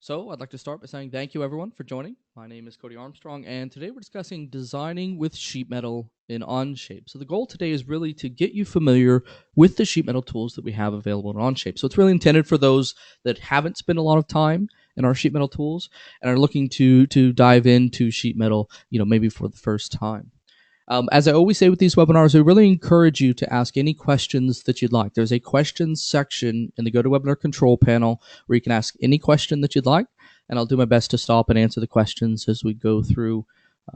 So I'd like to start by saying thank you everyone for joining. My name is Cody Armstrong, and today we're discussing designing with sheet metal in Onshape. So the goal today is really to get you familiar with the sheet metal tools that we have available in Onshape. So it's really intended for those that haven't spent a lot of time in our sheet metal tools and are looking to dive into sheet metal, maybe for the first time. As I always say with these webinars, I really encourage you to ask any questions that you'd like. There's a questions section in the GoToWebinar control panel where you can ask any question that you'd like, and I'll do my best to stop and answer the questions as we go through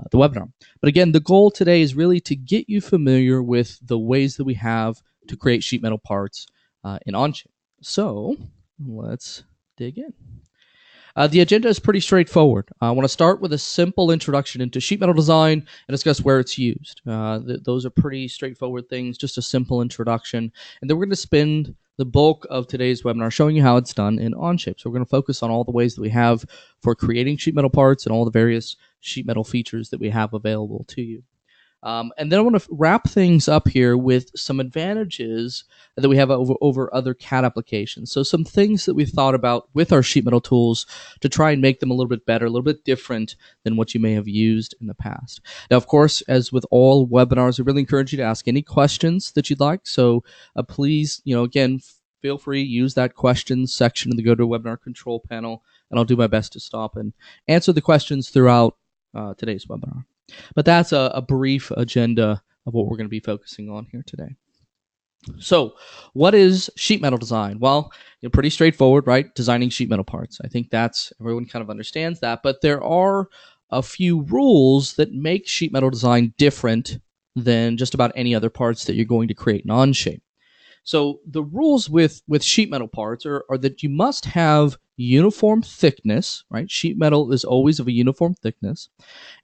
the webinar. But again, the goal today is really to get you familiar with the ways that we have to create sheet metal parts in Onshape. So let's dig in. The agenda is pretty straightforward. I want to start with a simple introduction into sheet metal design and discuss where it's used. Those are pretty straightforward things, just a simple introduction. And then we're going to spend the bulk of today's webinar showing you how it's done in Onshape. So we're going to focus on all the ways that we have for creating sheet metal parts and all the various sheet metal features that we have available to you. And then I want to wrap things up here with some advantages that we have over other CAD applications. So some things that we've thought about with our sheet metal tools to try and make them a little bit better, a little bit different than what you may have used in the past. Now, of course, as with all webinars, I really encourage you to ask any questions that you'd like. So please, again, feel free to use that questions section in the GoToWebinar control panel, and I'll do my best to stop and answer the questions throughout today's webinar. But that's a brief agenda of what we're going to be focusing on here today. So what is sheet metal design? Well, pretty straightforward, right? Designing sheet metal parts. I think everyone kind of understands that, but there are a few rules that make sheet metal design different than just about any other parts that you're going to create in Onshape. So the rules with sheet metal parts are that you must have uniform thickness, right? Sheet metal is always of a uniform thickness,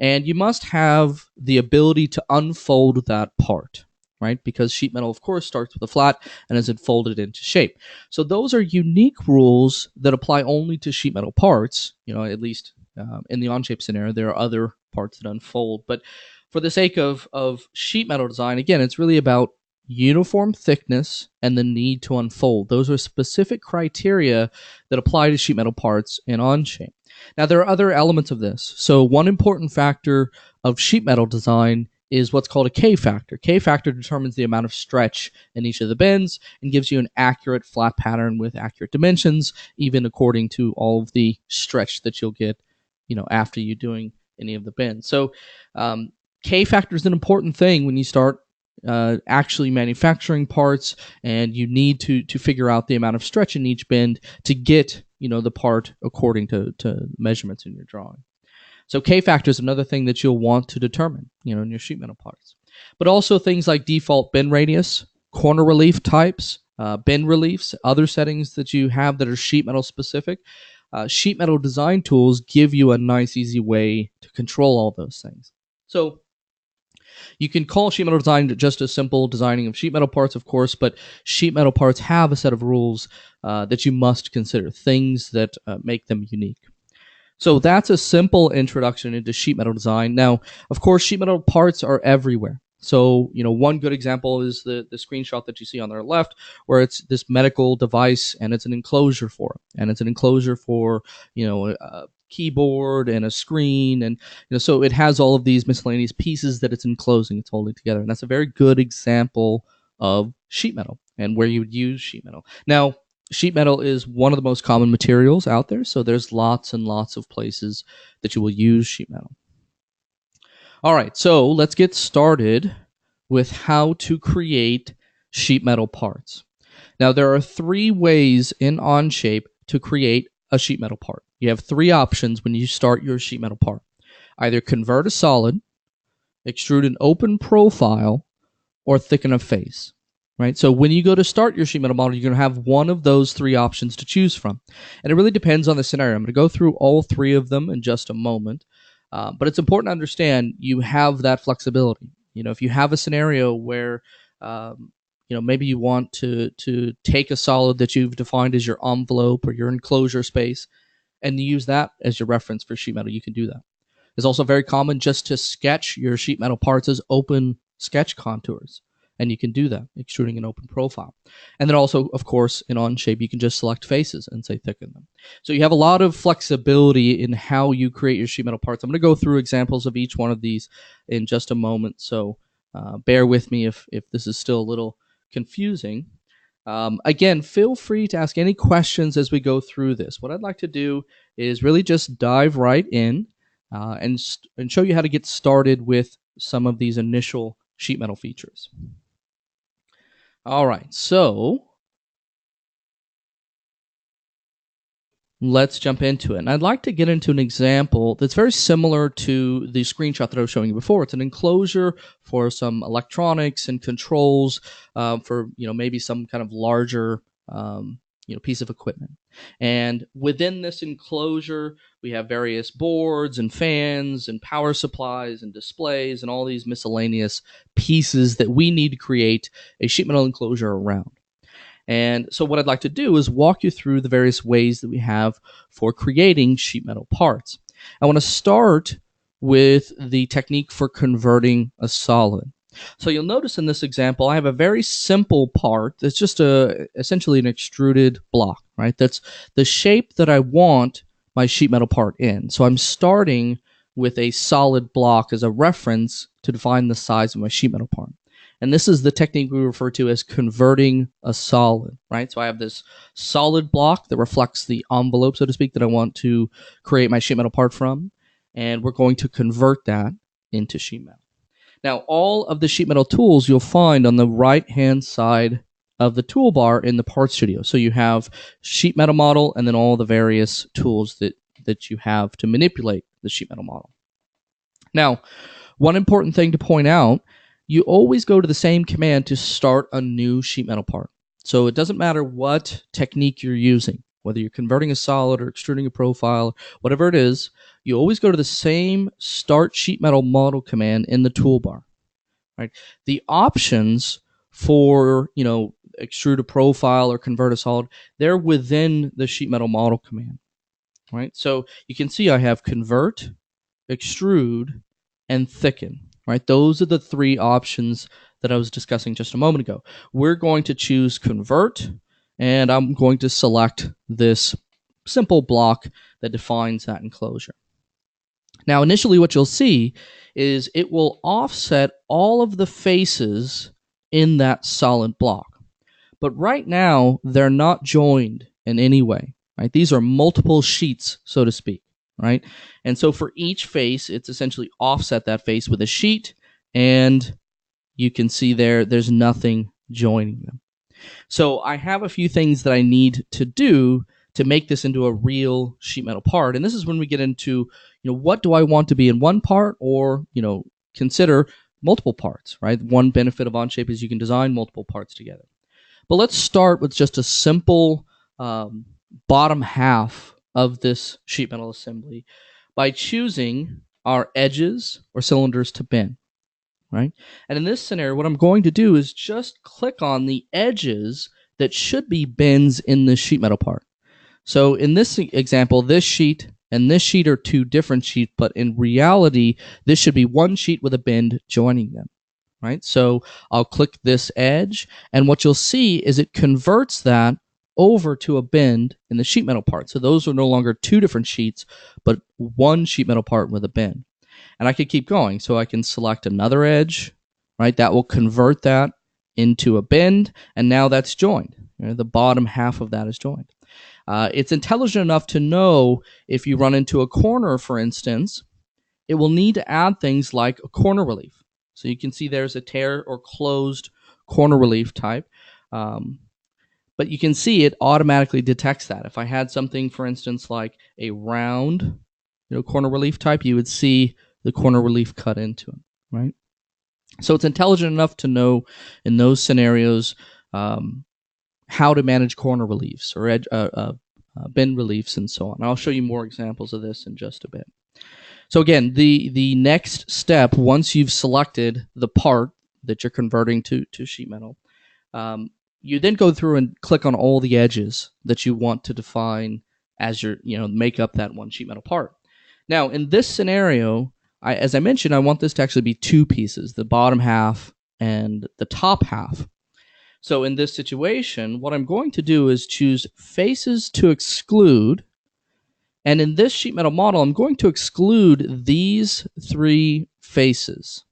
and you must have the ability to unfold that part, right? Because sheet metal, of course, starts with a flat and is folded into shape. So those are unique rules that apply only to sheet metal parts, at least in the Onshape scenario. There are other parts that unfold, but for the sake of sheet metal design, again, it's really about uniform thickness and the need to unfold. Those are specific criteria that apply to sheet metal parts in Onshape. Now, there are other elements of this. So one important factor of sheet metal design is what's called a K factor. K factor determines the amount of stretch in each of the bends and gives you an accurate flat pattern with accurate dimensions, even according to all of the stretch that you'll get, after you doing any of the bends. So K factor is an important thing when you start actually manufacturing parts, and you need to figure out the amount of stretch in each bend to get the part according to measurements in your drawing. So K factor is another thing that you'll want to determine in your sheet metal parts. But also things like default bend radius, corner relief types, bend reliefs, other settings that you have that are sheet metal specific. Sheet metal design tools give you a nice easy way to control all those things. So you can call sheet metal design just a simple designing of sheet metal parts, of course, but sheet metal parts have a set of rules that you must consider, things that make them unique. So that's a simple introduction into sheet metal design. Now, of course, sheet metal parts are everywhere. So, one good example is the screenshot that you see on the left, where it's this medical device and it's an enclosure for it. And it's an enclosure for, a keyboard and a screen, and so it has all of these miscellaneous pieces that it's enclosing, it's holding together, and that's a very good example of sheet metal and where you would use sheet metal. Now, sheet metal is one of the most common materials out there, so there's lots and lots of places that you will use sheet metal. All right, so let's get started with how to create sheet metal parts. Now, there are 3 ways in Onshape to create a sheet metal part. You have 3 options when you start your sheet metal part. Either convert a solid, extrude an open profile, or thicken a face. Right? So when you go to start your sheet metal model, you're going to have one of those 3 options to choose from. And it really depends on the scenario. I'm going to go through all 3 of them in just a moment. But it's important to understand you have that flexibility. If you have a scenario where maybe you want to take a solid that you've defined as your envelope or your enclosure space and use that as your reference for sheet metal, you can do that. It's also very common just to sketch your sheet metal parts as open sketch contours. and you can do that, extruding an open profile. And then also, of course, in Onshape, you can just select faces and say thicken them. So you have a lot of flexibility in how you create your sheet metal parts. I'm going to go through examples of each one of these in just a moment, so bear with me if this is still a little confusing. Again, feel free to ask any questions as we go through this. What I'd like to do is really just dive right in and show you how to get started with some of these initial sheet metal features. All right, so let's jump into it. And I'd like to get into an example that's very similar to the screenshot that I was showing you before. It's an enclosure for some electronics and controls for maybe some kind of larger piece of equipment. And within this enclosure, we have various boards and fans and power supplies and displays and all these miscellaneous pieces that we need to create a sheet metal enclosure around. And so what I'd like to do is walk you through the various ways that we have for creating sheet metal parts. I want to start with the technique for converting a solid. So you'll notice in this example, I have a very simple part that's just essentially an extruded block, right? That's the shape that I want my sheet metal part in. So I'm starting with a solid block as a reference to define the size of my sheet metal part. And this is the technique we refer to as converting a solid, right? So I have this solid block that reflects the envelope, so to speak, that I want to create my sheet metal part from. And we're going to convert that into sheet metal. Now, all of the sheet metal tools you'll find on the right-hand side of the toolbar in the Part Studio. So you have sheet metal model and then all the various tools that you have to manipulate the sheet metal model. Now, one important thing to point out, you always go to the same command to start a new sheet metal part. So it doesn't matter what technique you're using, whether you're converting a solid or extruding a profile, whatever it is, you always go to the same start sheet metal model command in the toolbar. Right? The options for, extrude a profile or convert a solid, they're within the sheet metal model command. Right? So you can see I have convert, extrude, and thicken. Right? Those are the three options that I was discussing just a moment ago. We're going to choose convert, and I'm going to select this simple block that defines that enclosure. Now, initially what you'll see is it will offset all of the faces in that solid block. But right now, they're not joined in any way. Right? These are multiple sheets, so to speak. Right? And so for each face, it's essentially offset that face with a sheet, and you can see there's nothing joining them. So I have a few things that I need to do to make this into a real sheet metal part. And this is when we get into, what do I want to be in one part, or, consider multiple parts, right? One benefit of Onshape is you can design multiple parts together. But let's start with just a simple bottom half of this sheet metal assembly by choosing our edges or cylinders to bin, right? And in this scenario, what I'm going to do is just click on the edges that should be bins in the sheet metal part. So in this example, this sheet and this sheet are two different sheets, but in reality, this should be one sheet with a bin joining them, right? So I'll click this edge, and what you'll see is it converts that over to a bin in the sheet metal part. So those are no longer two different sheets, but one sheet metal part with a bin. And I could keep going. So I can select another edge, right? That will convert that into a bin, and now that's joined. The bottom half of that is joined. It's intelligent enough to know if you run into a corner, for instance, it will need to add things like a corner relief. So you can see there's a tear or closed corner relief type. But you can see it automatically detects that. If I had something, for instance, like a round, corner relief type, you would see the corner relief cut into it, right? So it's intelligent enough to know in those scenarios how to manage corner reliefs or bin reliefs and so on. I'll show you more examples of this in just a bit. So again, the next step, once you've selected the part that you're converting to sheet metal, you then go through and click on all the edges that you want to define as your, make up that one sheet metal part. Now, in this scenario, as I mentioned, I want this to actually be two pieces, the bottom half and the top half. So in this situation, what I'm going to do is choose faces to exclude. And in this sheet metal model, I'm going to exclude these 3 faces,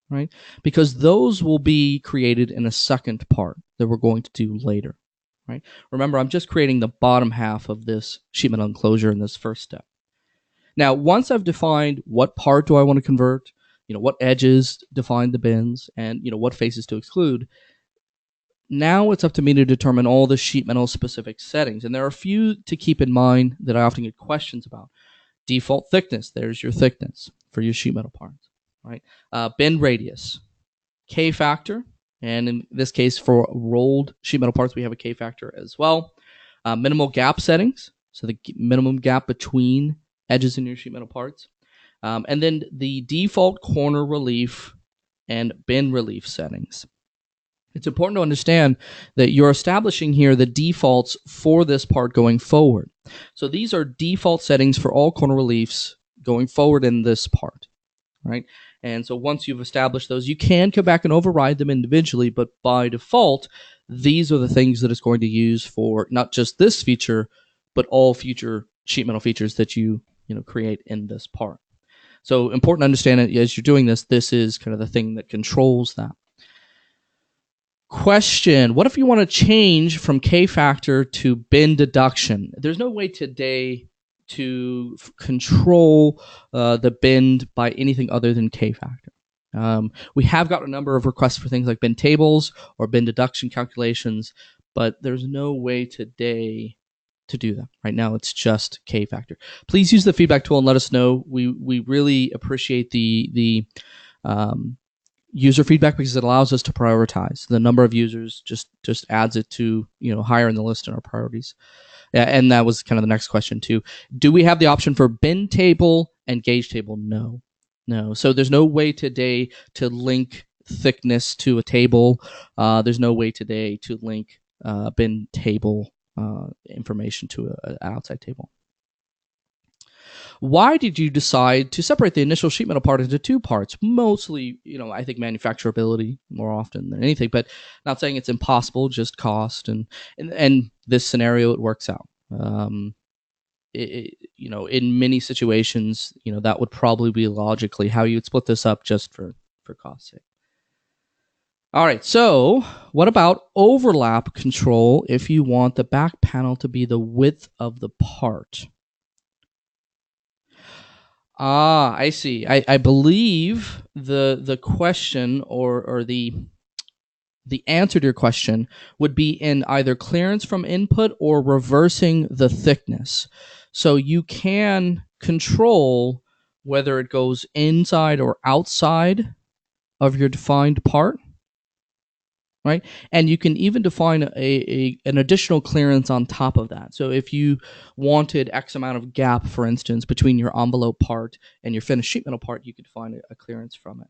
right? Because those will be created in a second part that we're going to do later, right? Remember, I'm just creating the bottom half of this sheet metal enclosure in this first step. Now, once I've defined what part do I want to convert, what edges define the bins, and what faces to exclude, now it's up to me to determine all the sheet metal specific settings. And there are a few to keep in mind that I often get questions about. Default thickness, there's your thickness for your sheet metal parts, right? Bend radius, K factor, and in this case for rolled sheet metal parts, we have a K factor as well. Minimal gap settings, so the minimum gap between edges in your sheet metal parts. And then the default corner relief and bend relief settings. It's important to understand that you're establishing here the defaults for this part going forward. So these are default settings for all corner reliefs going forward in this part, right? And so once you've established those, you can come back and override them individually, but by default, these are the things that it's going to use for not just this feature, but all future sheet metal features that you create in this part. So important to understand it as you're doing this. This is kind of the thing that controls that. Question: what if you want to change from K factor to bend deduction? There's no way today to control the bend by anything other than K factor. We have got a number of requests for things like bend tables or bend deduction calculations, but there's no way today to do that. Right now, it's just K factor. Please use the feedback tool and let us know. We really appreciate the user feedback because it allows us to prioritize. The number of users just adds it to higher in the list in our priorities. Yeah, and that was kind of the next question too. Do we have the option for bend table and gauge table? No. So there's no way today to link thickness to a table. There's no way today to link bend table information to an outside table. Why did you decide to separate the initial sheet metal part into 2 parts? Mostly, I think manufacturability more often than anything, but not saying it's impossible, just cost. And this scenario, it works out. In many situations, that would probably be logically how you would split this up just for cost's sake. All right, so what about overlap control if you want the back panel to be the width of the part? I see. I believe the question or the answer to your question would be in either clearance from input or reversing the thickness. So you can control whether it goes inside or outside of your defined part, right? And you can even define an additional clearance on top of that. So if you wanted X amount of gap, for instance, between your envelope part and your finished sheet metal part, you could define a clearance from it.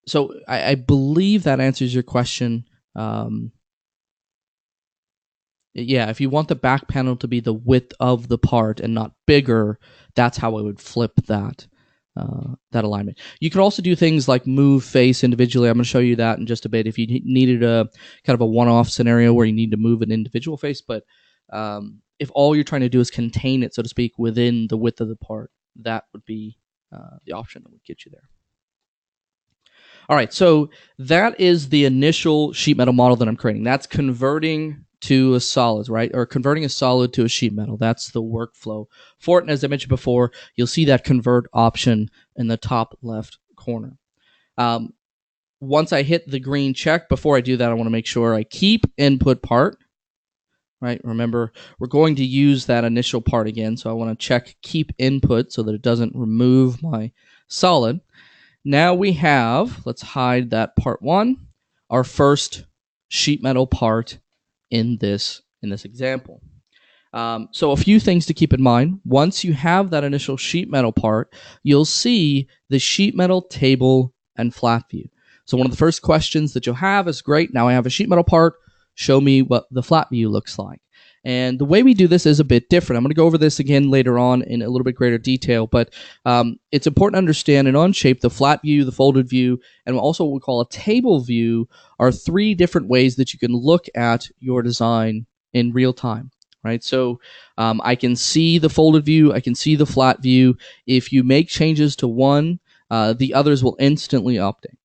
So I believe that answers your question. Yeah, if you want the back panel to be the width of the part and not bigger, that's how I would flip that alignment. You can also do things like move face individually. I'm going to show you that in just a bit if you needed a kind of a one-off scenario where you need to move an individual face. But if all you're trying to do is contain it, so to speak, within the width of the part, that would be the option that would get you there. All right, so that is the initial sheet metal model that I'm creating. That's converting to a solid, right? Or converting a solid to a sheet metal. That's the workflow for it. And as I mentioned before, you'll see that convert option in the top left corner. Once I hit the green check, before I do that, I want to make sure I keep input part, right? Remember, we're going to use that initial part again, so I want to check keep input so that it doesn't remove my solid. Now we have, let's hide that part 1, our first sheet metal part in this example. So a few things to keep in mind. Once you have that initial sheet metal part, you'll see the sheet metal table and flat view. So one of the first questions that you'll have is, great, now I have a sheet metal part, show me what the flat view looks like. And the way we do this is a bit different. I'm going to go over this again later on in a little bit greater detail, but it's important to understand in Onshape, the flat view, the folded view, and also what we call a table view are three different ways that you can look at your design in real time. Right, so I can see the folded view, I can see the flat view. If you make changes to one, the others will instantly update.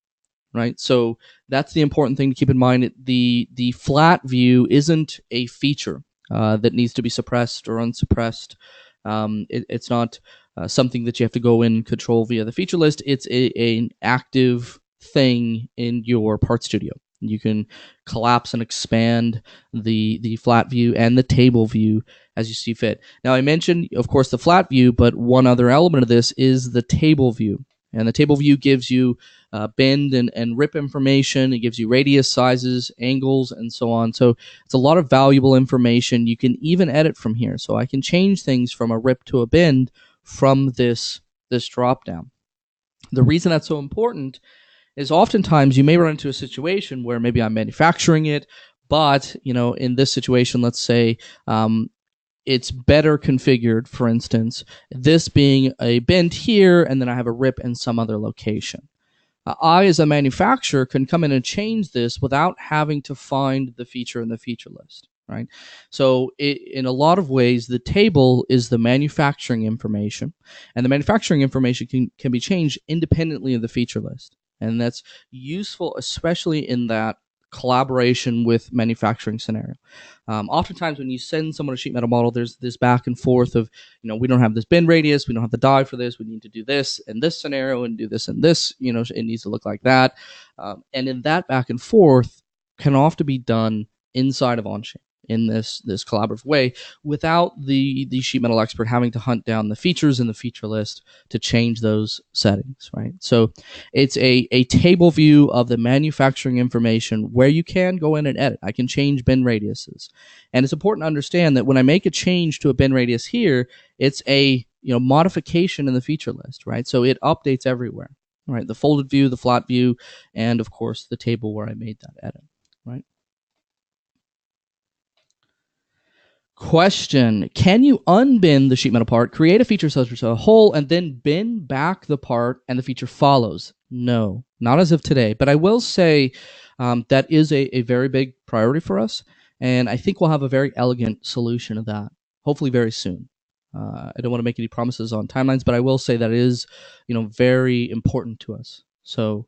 Right, so that's the important thing to keep in mind. The flat view isn't a feature that needs to be suppressed or unsuppressed. It's not something that you have to go in and control via the feature list. It's an active thing in your Part Studio. You can collapse and expand the flat view and the table view as you see fit. Now, I mentioned, of course, the flat view, but one other element of this is the table view. And the table view gives you bend and rip information. It gives you radius, sizes, angles, and so on. So it's a lot of valuable information. You can even edit from here. So I can change things from a rip to a bend from this drop down. The reason that's so important is oftentimes you may run into a situation where maybe I'm manufacturing it, but in this situation, let's say it's better configured, for instance, this being a bend here, and then I have a rip in some other location. I, as a manufacturer, can come in and change this without having to find the feature in the feature list, right? So in a lot of ways, the table is the manufacturing information, and the manufacturing information can be changed independently of the feature list. And that's useful, especially in that collaboration with manufacturing scenario. Oftentimes when you send someone a sheet metal model, there's this back and forth of, we don't have this bend radius, we don't have the die for this, we need to do this in this scenario and do this and this, it needs to look like that. And in that back and forth can often be done inside of Onshape in this collaborative way without the sheet metal expert having to hunt down the features in the feature list to change those settings, right? So it's a table view of the manufacturing information where you can go in and edit. I can change bend radiuses. And it's important to understand that when I make a change to a bend radius here, it's a modification in the feature list, right? So it updates everywhere, right? The folded view, the flat view, and of course the table where I made that edit, right? Question: can you unbend the sheet metal part, create a feature such as a hole, and then bend back the part and the feature follows? No, not as of today. But I will say that is a very big priority for us, and I think we'll have a very elegant solution to that, hopefully very soon. I don't want to make any promises on timelines, but I will say that it is, very important to us. So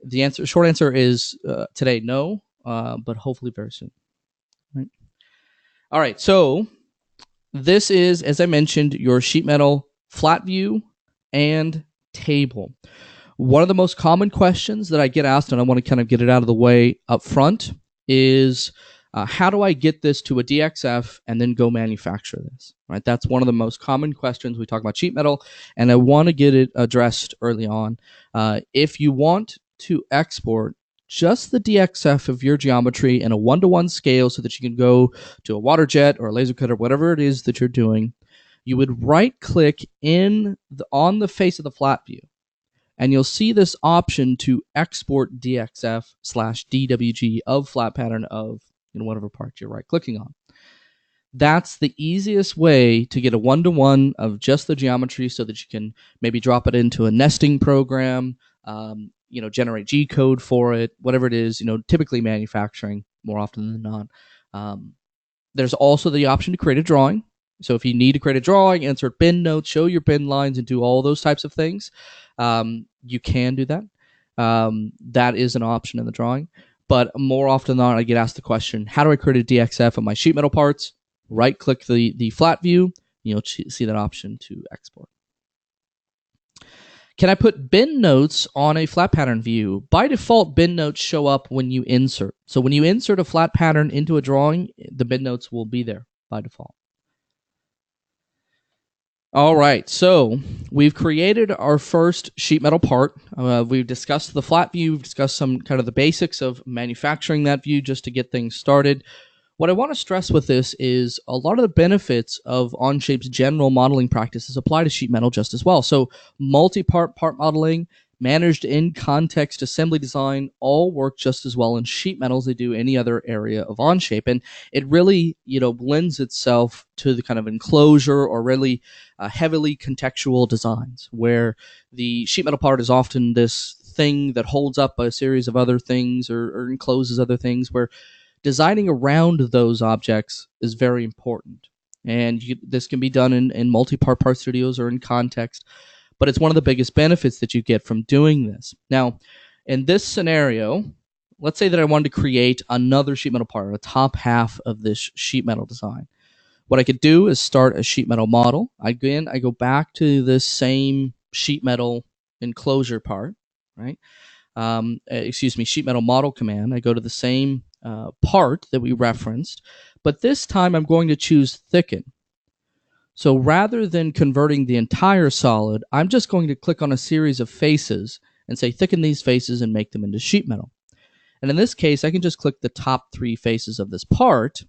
the short answer is today, no, but hopefully very soon. Right. All right, so this is, as I mentioned, your sheet metal flat view and table. One of the most common questions that I get asked, and I want to kind of get it out of the way up front, is how do I get this to a DXF and then go manufacture this? Right, that's one of the most common questions. We talk about sheet metal, and I want to get it addressed early on. If you want to export just the DXF of your geometry in a 1-to-1 scale so that you can go to a water jet or a laser cutter, whatever it is that you're doing, you would right-click on the face of the flat view, and you'll see this option to export DXF/DWG of flat pattern of whatever part you're right-clicking on. That's the easiest way to get a 1-to-1 of just the geometry so that you can maybe drop it into a nesting program, generate G-code for it, whatever it is, typically manufacturing more often than not. There's also the option to create a drawing. So if you need to create a drawing, insert bend notes, show your bend lines, and do all those types of things, you can do that. That is an option in the drawing. But more often than not, I get asked the question, how do I create a DXF of my sheet metal parts? Right-click the flat view, you'll see that option to export. Can I put bend notes on a flat pattern view? By default, bend notes show up when you insert. So when you insert a flat pattern into a drawing, the bend notes will be there by default. All right, so we've created our first sheet metal part. We've discussed the flat view. We've discussed some kind of the basics of manufacturing that view just to get things started. What I want to stress with this is a lot of the benefits of Onshape's general modeling practices apply to sheet metal just as well. So multi-part part modeling, managed in context assembly design all work just as well in sheet metal as they do any other area of Onshape. And it really, lends itself to the kind of enclosure or really heavily contextual designs where the sheet metal part is often this thing that holds up a series of other things or encloses other things, where designing around those objects is very important. And this can be done in multi-part part studios or in context, but it's one of the biggest benefits that you get from doing this. Now, in this scenario, let's say that I wanted to create another sheet metal part, the top half of this sheet metal design. What I could do is start a sheet metal model. Again, I go back to this same sheet metal enclosure part, right? Sheet metal model command. I go to the same part that we referenced, but this time I'm going to choose thicken. So rather than converting the entire solid, I'm just going to click on a series of faces and say thicken these faces and make them into sheet metal. And in this case, I can just click the top 3 faces of this part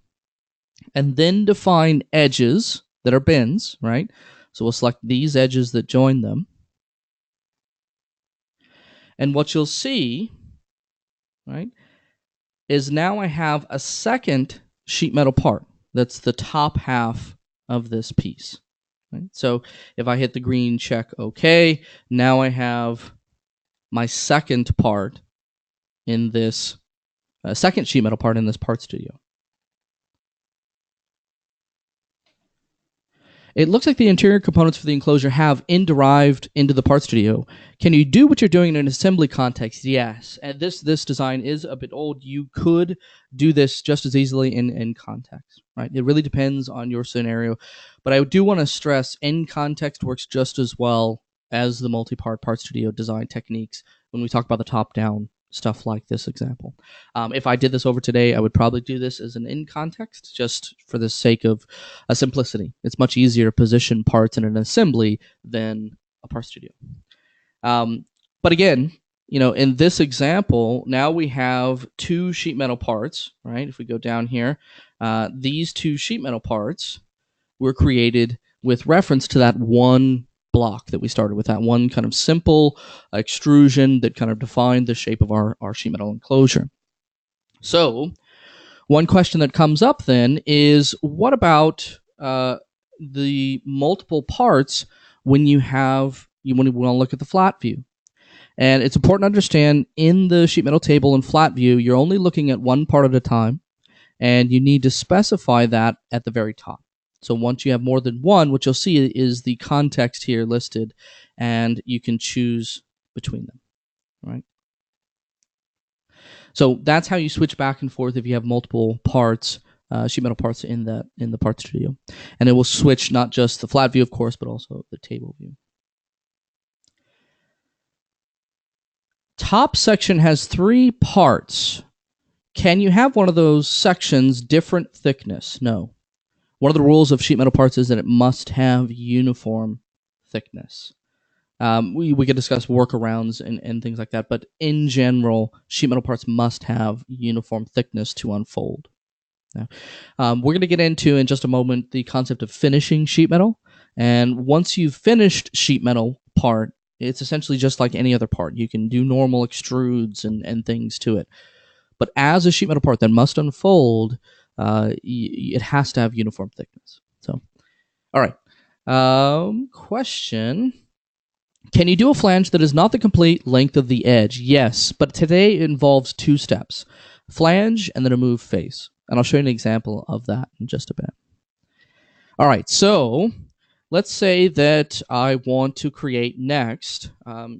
and then define edges that are bends, right? So we'll select these edges that join them. And what you'll see, right, is now I have a second sheet metal part. That's the top half of this piece. Right? So if I hit the green check OK, now I have my second part in this second sheet metal part in this part studio. It looks like the interior components for the enclosure have derived into the part studio. Can you do what you're doing in an assembly context? Yes. And this design is a bit old. You could do this just as easily in context, right? It really depends on your scenario. But I do want to stress in context works just as well as the multi-part part studio design techniques when we talk about the top-down stuff like this example. If I did this over today, I would probably do this as an in context just for the sake of simplicity. It's much easier to position parts in an assembly than a part studio. But again, in this example, now we have 2 sheet metal parts, right? If we go down here, these 2 sheet metal parts were created with reference to that one block that we started with, that one kind of simple extrusion that kind of defined the shape of our sheet metal enclosure. So one question that comes up then is, what about the multiple parts when you want to look at the flat view? And it's important to understand in the sheet metal table and flat view, you're only looking at one part at a time, and you need to specify that at the very top. So once you have more than one, what you'll see is the context here listed, and you can choose between them, right? So that's how you switch back and forth if you have multiple parts, sheet metal parts in the part studio. And it will switch not just the flat view, of course, but also the table view. Top section has 3 parts. Can you have one of those sections different thickness? No. One of the rules of sheet metal parts is that it must have uniform thickness. We could discuss workarounds and things like that, but in general, sheet metal parts must have uniform thickness to unfold. Now, we're going to get into, in just a moment, the concept of finishing sheet metal. And once you've finished sheet metal part, it's essentially just like any other part. You can do normal extrudes and things to it. But as a sheet metal part that must unfold, it has to have uniform thickness. So, all right. Question. Can you do a flange that is not the complete length of the edge? Yes, but today it involves 2 steps. Flange and then a remove face. And I'll show you an example of that in just a bit. All right, so let's say that I want to create next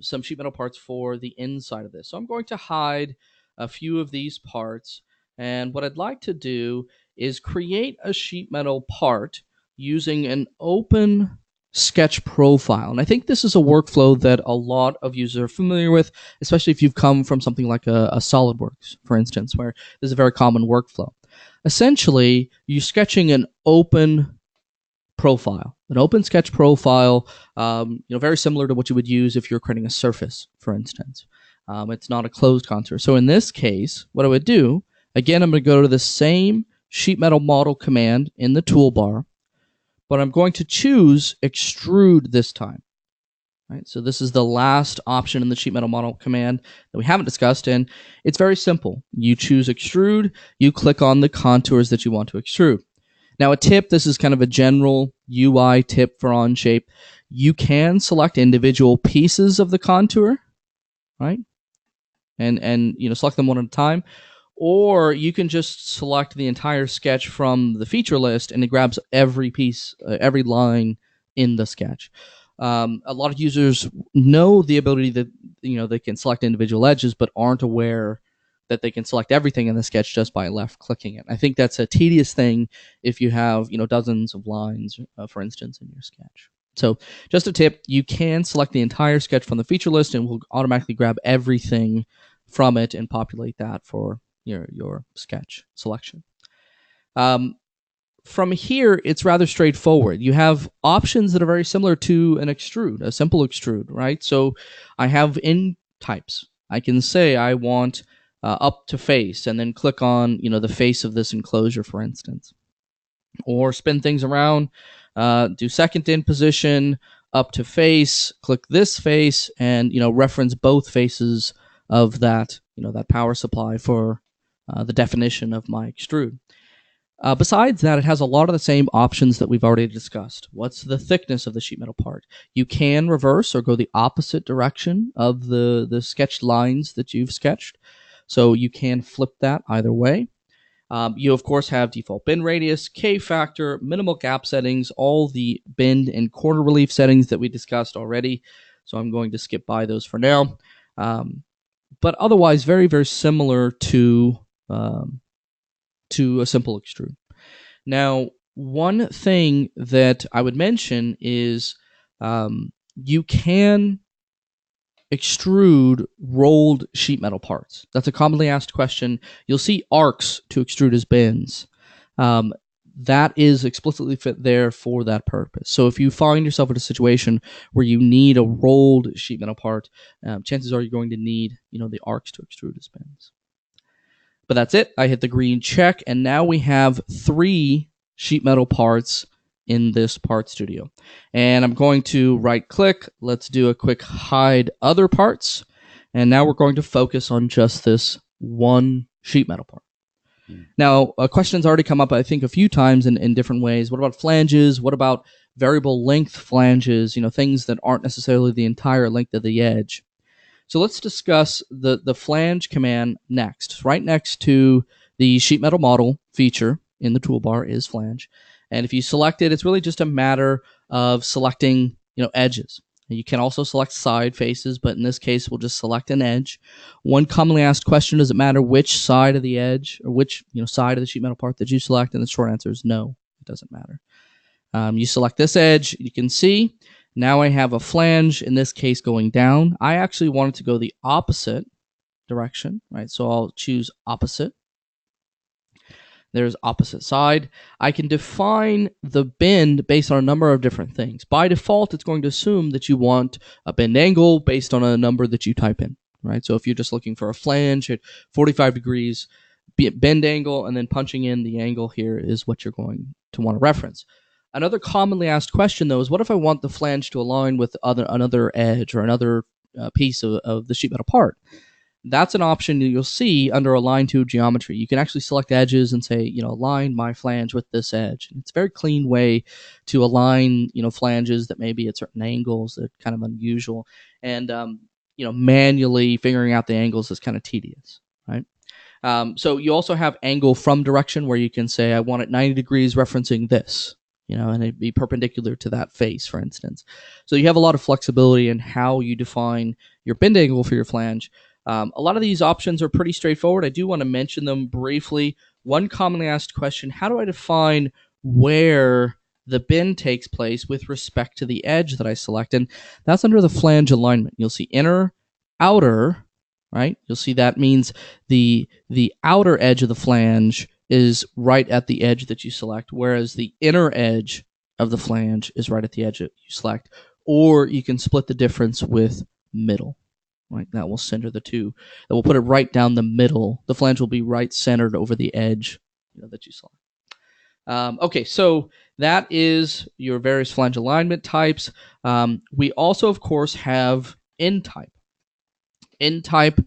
some sheet metal parts for the inside of this. So I'm going to hide a few of these parts. And what I'd like to do is create a sheet metal part using an open sketch profile. And I think this is a workflow that a lot of users are familiar with, especially if you've come from something like a SolidWorks, for instance, where there's a very common workflow. Essentially, you're sketching an open profile, an open sketch profile, very similar to what you would use if you're creating a surface, for instance. It's not a closed contour. So in this case, what I would do, again, I'm going to go to the same sheet metal model command in the toolbar, but I'm going to choose extrude this time. Right? So this is the last option in the sheet metal model command that we haven't discussed, and it's very simple. You choose extrude, you click on the contours that you want to extrude. Now, a tip, this is kind of a general UI tip for Onshape. You can select individual pieces of the contour, right? And select them one at a time. Or you can just select the entire sketch from the feature list, and it grabs every piece, every line in the sketch. A lot of users know the ability that they can select individual edges, but aren't aware that they can select everything in the sketch just by left clicking it. I think that's a tedious thing if you have dozens of lines, for instance, in your sketch. So just a tip, you can select the entire sketch from the feature list, and we'll automatically grab everything from it and populate that for your sketch selection. From here, it's rather straightforward. You have options that are very similar to an extrude, a simple extrude, right? So I have in types. I can say I want up to face, and then click on the face of this enclosure, for instance, or spin things around. Do second in position, up to face, click this face, and reference both faces of that that power supply for the definition of my extrude. Besides that, it has a lot of the same options that we've already discussed. What's the thickness of the sheet metal part? You can reverse or go the opposite direction of the sketched lines that you've sketched. So you can flip that either way. You, of course, have default bend radius, K factor, minimal gap settings, all the bend and corner relief settings that we discussed already. So I'm going to skip by those for now. But otherwise, very, very similar to a simple extrude. Now, one thing that I would mention is you can extrude rolled sheet metal parts. That's a commonly asked question. You'll see arcs to extrude as bends. That is explicitly fit there for that purpose. So if you find yourself in a situation where you need a rolled sheet metal part, chances are you're going to need the arcs to extrude as bends. But that's it. I hit the green check, and now we have 3 sheet metal parts in this part studio. And I'm going to right click. Let's do a quick hide other parts. And now we're going to focus on just this one sheet metal part. Now, a question's already come up, I think, a few times in different ways. What about flanges? What about variable length flanges? Things that aren't necessarily the entire length of the edge. So let's discuss the flange command next. Right next to the sheet metal model feature in the toolbar is flange. And if you select it, it's really just a matter of selecting edges. You can also select side faces, but in this case, we'll just select an edge. One commonly asked question, does it matter which side of the edge or which side of the sheet metal part that you select? And the short answer is no, it doesn't matter. You select this edge, you can see now I have a flange, in this case going down. I actually wanted to go the opposite direction, right? So I'll choose opposite. There's opposite side. I can define the bend based on a number of different things. By default, it's going to assume that you want a bend angle based on a number that you type in, right? So if you're just looking for a flange at 45 degrees, bend angle, and then punching in the angle here is what you're going to want to reference. Another commonly asked question, though, is what if I want the flange to align with another edge or another piece of the sheet metal part? That's an option you'll see under Align to Geometry. You can actually select edges and say, align my flange with this edge. It's a very clean way to align, flanges that may be at certain angles that are kind of unusual. And, manually figuring out the angles is kind of tedious, right? So you also have angle from direction where you can say, I want it 90 degrees referencing this. And it'd be perpendicular to that face, for instance. So you have a lot of flexibility in how you define your bend angle for your flange. A lot of these options are pretty straightforward. I do want to mention them briefly. One commonly asked question, how do I define where the bend takes place with respect to the edge that I select? And that's under the flange alignment. You'll see inner, outer, right? You'll see that means the outer edge of the flange is right at the edge that you select, whereas the inner edge of the flange is right at the edge that you select. Or you can split the difference with middle. Right, that will center the two. That will put it right down the middle. The flange will be right centered over the edge that you select. Okay, so that is your various flange alignment types. We also, of course, have end type. End type,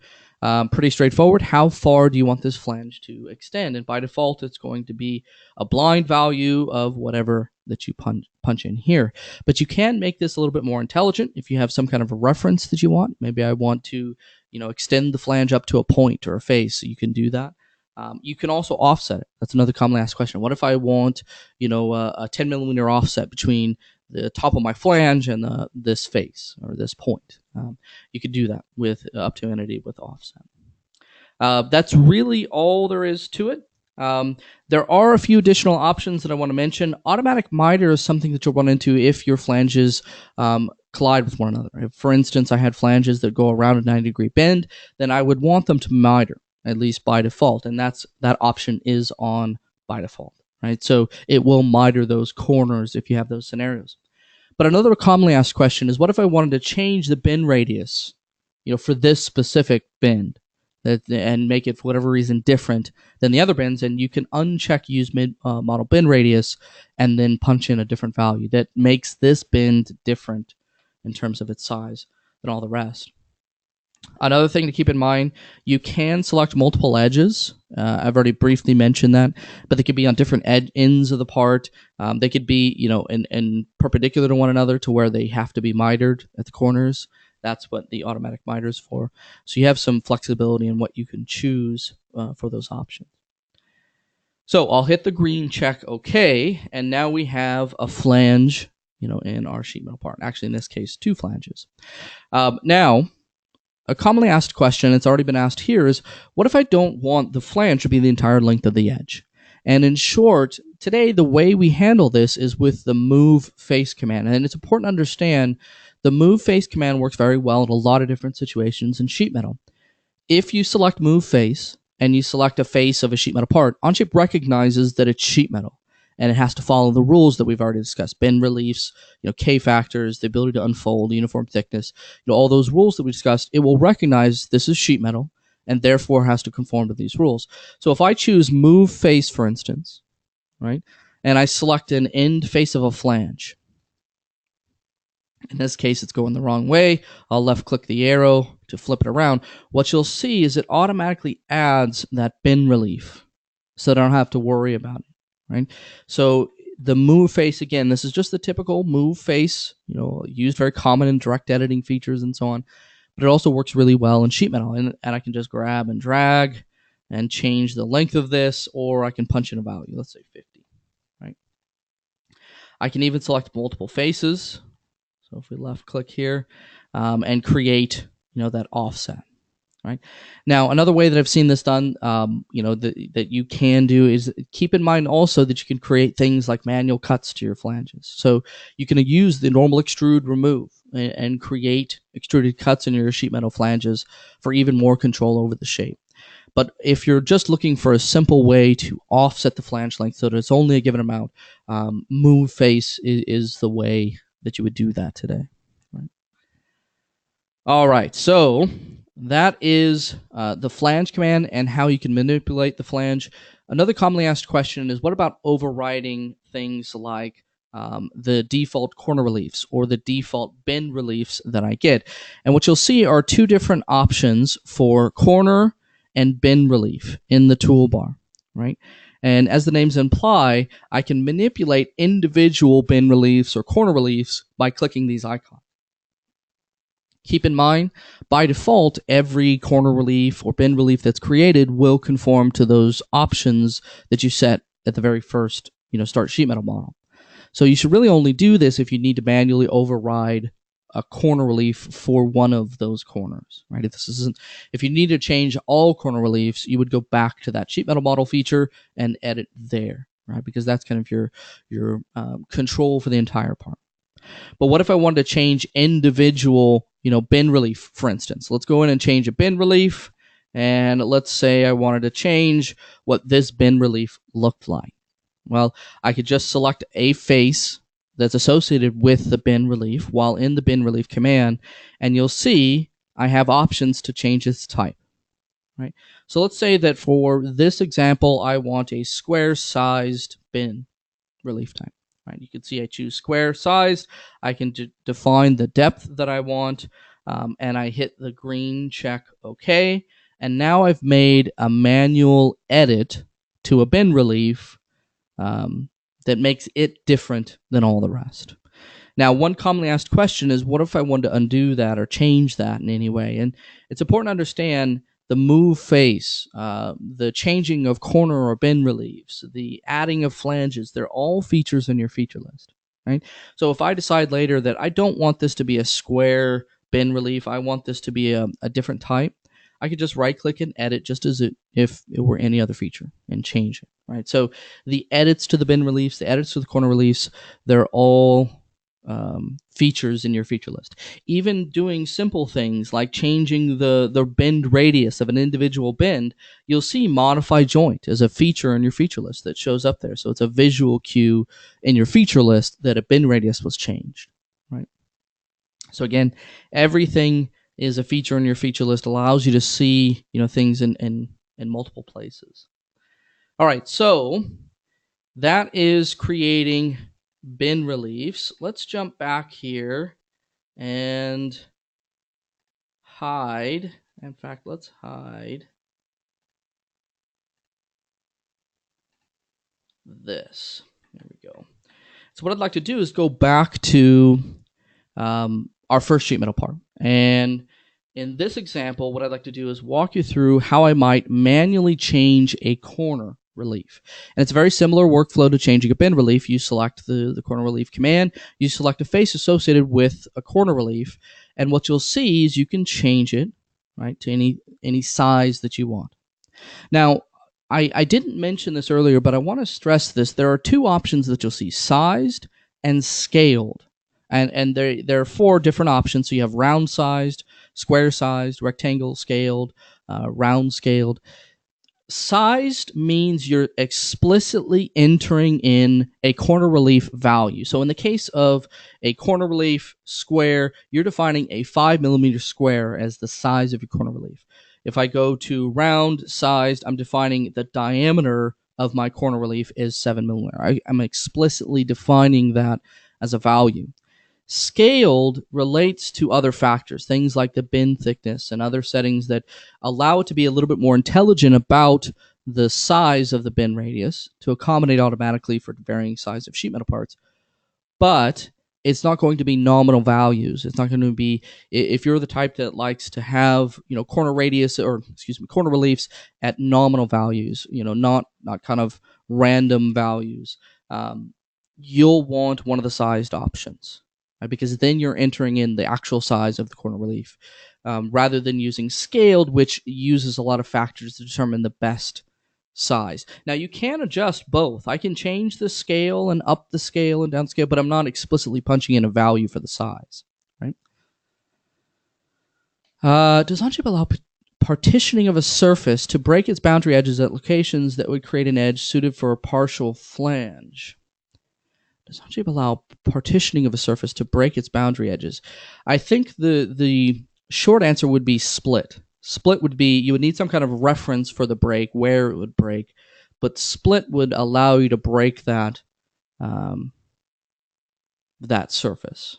pretty straightforward. How far do you want this flange to extend? And by default, it's going to be a blind value of whatever that you punch in here. But you can make this a little bit more intelligent if you have some kind of a reference that you want. Maybe I want to, extend the flange up to a point or a face. So you can do that. You can also offset it. That's another commonly asked question. What if I want, a 10 millimeter offset between the top of my flange and this face or this point? You could do that with up to entity with offset. That's really all there is to it. There are a few additional options that I want to mention. Automatic miter is something that you'll run into if your flanges collide with one another. If, for instance, I had flanges that go around a 90-degree bend, then I would want them to miter, at least by default, and that option is on by default, right? So it will miter those corners if you have those scenarios. But another commonly asked question is, what if I wanted to change the bend radius, for this specific bend, and make it for whatever reason different than the other bends? And you can uncheck use model bend radius and then punch in a different value that makes this bend different in terms of its size than all the rest. Another thing to keep in mind, you can select multiple edges. I've already briefly mentioned that, but they could be on different ends of the part. They could be, in perpendicular to one another to where they have to be mitered at the corners. That's what the automatic miter is for. So you have some flexibility in what you can choose for those options. So I'll hit the green check OK, and now we have a flange, in our sheet metal part. Actually, in this case, two flanges. Now, a commonly asked question, it's already been asked here, is what if I don't want the flange to be the entire length of the edge? And in short, today the way we handle this is with the move face command. And it's important to understand the move face command works very well in a lot of different situations in sheet metal. If you select move face and you select a face of a sheet metal part, Onshape recognizes that it's sheet metal. And it has to follow the rules that we've already discussed: bend reliefs, K factors, the ability to unfold, uniform thickness, all those rules that we discussed. It will recognize this is sheet metal and therefore has to conform to these rules. So if I choose move face, for instance, right, and I select an end face of a flange, in this case it's going the wrong way, I'll left click the arrow to flip it around. What you'll see is it automatically adds that bend relief so I don't have to worry about it. Right? So the move face, again, this is just the typical move face, used very common in direct editing features and so on, but it also works really well in sheet metal. And I can just grab and drag and change the length of this, or I can punch in a value, let's say 50, right? I can even select multiple faces. So if we left click here and create, that offset. Right. Now, another way that I've seen this done, that you can do is keep in mind also that you can create things like manual cuts to your flanges. So you can use the normal extrude remove and create extruded cuts in your sheet metal flanges for even more control over the shape. But if you're just looking for a simple way to offset the flange length so that it's only a given amount, move face is the way that you would do that today. Right. All right. So that is the flange command and how you can manipulate the flange. Another commonly asked question is, what about overriding things like the default corner reliefs or the default bend reliefs that I get? And what you'll see are two different options for corner and bend relief in the toolbar, right? And as the names imply, I can manipulate individual bend reliefs or corner reliefs by clicking these icons. Keep in mind, by default, every corner relief or bend relief that's created will conform to those options that you set at the very first, start sheet metal model. So you should really only do this if you need to manually override a corner relief for one of those corners, right? If you need to change all corner reliefs, you would go back to that sheet metal model feature and edit there, right? Because that's kind of your control for the entire part. But what if I wanted to change individual, bend relief, for instance? Let's go in and change a bend relief, and let's say I wanted to change what this bend relief looked like. Well, I could just select a face that's associated with the bend relief while in the bend relief command, and you'll see I have options to change its type. Right? So let's say that for this example, I want a square-sized bend relief type. Right? You can see I choose square size. I can define the depth that I want, and I hit the green check OK. And now I've made a manual edit to a bin relief that makes it different than all the rest. Now, one commonly asked question is, what if I wanted to undo that or change that in any way? And it's important to understand the move face, the changing of corner or bin reliefs, the adding of flanges. They're all features in your feature list, right? So if I decide later that I don't want this to be a square bin relief, I want this to be a different type, I could just right-click and edit just as if it were any other feature and change it, right? So the edits to the bin reliefs, the edits to the corner reliefs, they're all features in your feature list. Even doing simple things like changing the bend radius of an individual bend, you'll see modify joint as a feature in your feature list that shows up there. So it's a visual cue in your feature list that a bend radius was changed, right? So again, everything is a feature in your feature list, allows you to see things in multiple places. All right, so that is creating bin reliefs. Let's jump back here and hide. In fact, let's hide this. There we go. So what I'd like to do is go back to our first sheet metal part. And in this example, what I'd like to do is walk you through how I might manually change a corner relief. And it's a very similar workflow to changing a bin relief. You select the corner relief command, you select a face associated with a corner relief, and what you'll see is you can change it, right, to any size that you want. Now, I didn't mention this earlier, but I want to stress this. There are two options that you'll see, sized and scaled. And there are four different options. So you have round sized, square sized, rectangle scaled, round scaled. Sized means you're explicitly entering in a corner relief value. So in the case of a corner relief square, you're defining a 5mm square as the size of your corner relief. If I go to round sized, I'm defining the diameter of my corner relief is 7mm. I'm explicitly defining that as a value. Scaled relates to other factors, things like the bin thickness and other settings that allow it to be a little bit more intelligent about the size of the bin radius to accommodate automatically for varying size of sheet metal parts. But it's not going to be nominal values. It's not going to be, if you're the type that likes to have, corner reliefs at nominal values, not kind of random values, you'll want one of the sized options. Because then you're entering in the actual size of the corner relief, rather than using scaled, which uses a lot of factors to determine the best size. Now, you can adjust both. I can change the scale and up the scale and down scale, but I'm not explicitly punching in a value for the size. Right? Does Onshape allow partitioning of a surface to break its boundary edges at locations that would create an edge suited for a partial flange? Does Onshape allow partitioning of a surface to break its boundary edges? I think the short answer would be split. Split would be you would need some kind of reference for the break, where it would break, but split would allow you to break that that surface.